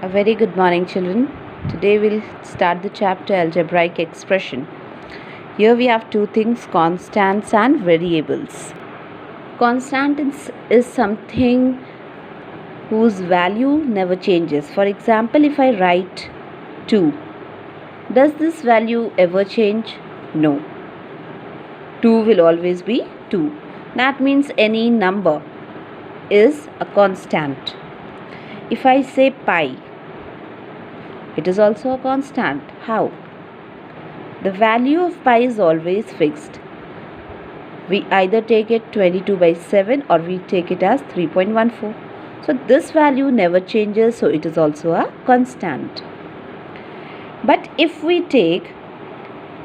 A very good morning, children. Today we'll start the chapter Algebraic expression. Here we have two things, constants and variables. Constants is something whose value never changes. For example, if I write 2, does this value ever change? No. 2 will always be 2. That means any number is a constant. If I say pi, it is also a constant. How? The value of pi is always fixed. We either take it 22 by 7 or we take it as 3.14. So this value never changes, so it is also a constant. But if we take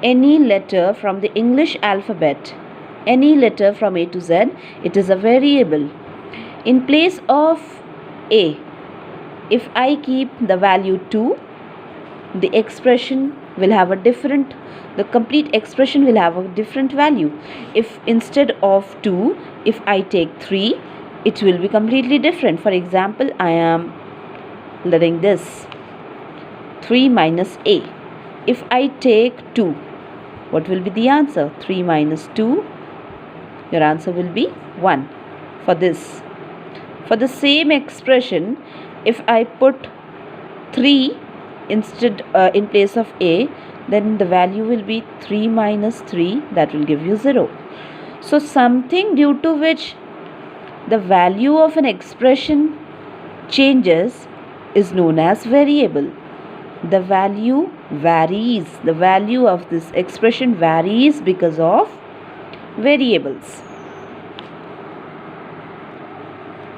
any letter from the English alphabet, any letter from A to Z, it is a variable. In place of A, if I keep the value 2, the expression will have the complete expression will have a different value. If instead of 2, if I take 3, it will be completely different. For example, I am letting this 3 minus A. If I take 2, what will be the answer? 3 minus 2, your answer will be 1 for this. For the same expression, if I put 3 instead in place of A, then the value will be 3 minus 3, that will give you 0. So something due to which the value of an expression changes is known as variable. The value varies. The value of this expression varies because of variables.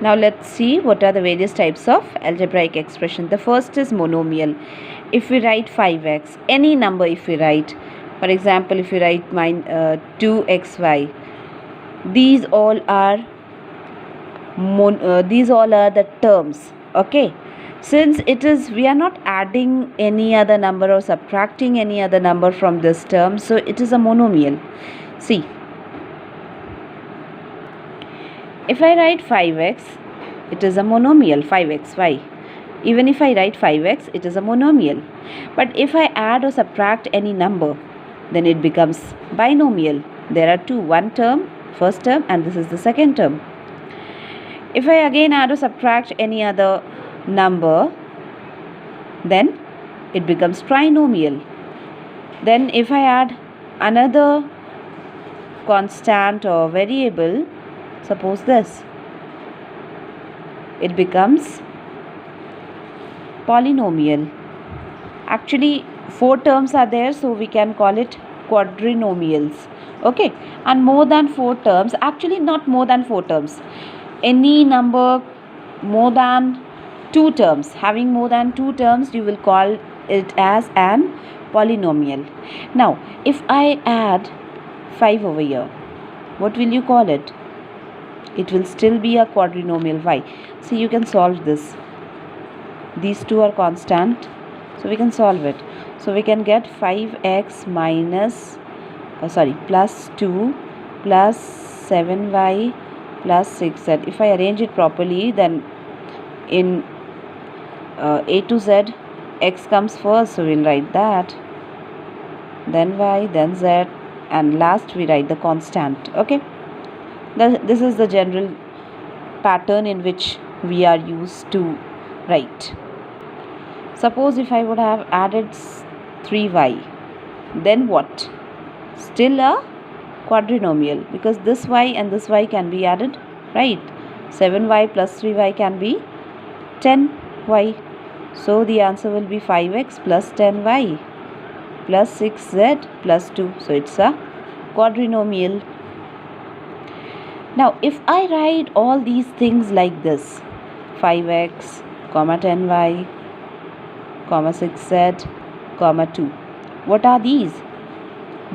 Now let's see what are the various types of algebraic expression. The first is monomial. If we write 5x, any number if we write, for example, if we write 2xy, these all are the terms. Okay, since we are not adding any other number or subtracting any other number from this term, so it is a monomial. See, if I write 5x, it is a monomial, 5xy. Even if I write 5x, it is a monomial. But if I add or subtract any number, then it becomes binomial. There are two, one term, first term, and this is the second term. If I again add or subtract any other number, then it becomes trinomial. Then if I add another constant or variable, suppose this, it becomes polynomial. Actually 4 terms are there, so we can call it quadrinomials. Okay, and more than 4 terms, actually not more than 4 terms, any number more than 2 terms, having more than 2 terms, you will call it as an polynomial. Now if I add 5 over here, what will you call it? It will still be a quadrinomial. Why? See, you can solve this. These two are constant, so we can solve it. So we can get 5x plus 2 plus 7y plus 6z. If I arrange it properly, then in A to Z, x comes first, so we'll write that, then y, then z, and last we write the constant. Okay, this is the general pattern in which we are used to write. Suppose if I would have added 3y, then what? Still a quadrinomial, because this y and this y can be added, right? 7y plus 3y can be 10y. So the answer will be 5x plus 10y plus 6z plus 2. So it's a quadrinomial. Now if I write all these things like this, 5x, 10y, 6z, 2, what are these?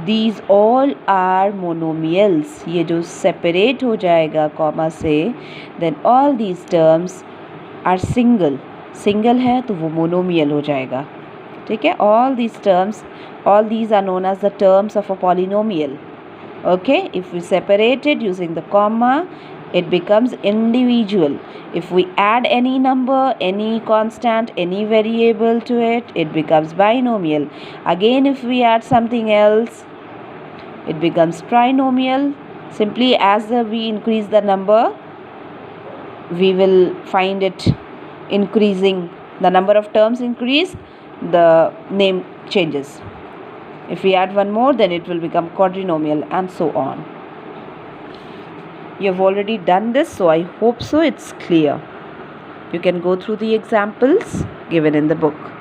These all are monomials. ये जो separate हो जाएगा comma से, then all these terms are single है तो वो monomial हो जाएगा. ठीक है, all these are known as the terms of a polynomial. Okay, if we separate it using the comma, it becomes individual. If we add any number, any constant, any variable to it, it becomes binomial. Again, if we add something else, it becomes trinomial. Simply as we increase the number, we will find it increasing. The number of terms increase, the name changes. If we add one more, then it will become quadrinomial, and so on. You have already done this, so I hope so it's clear. You can go through the examples given in the book.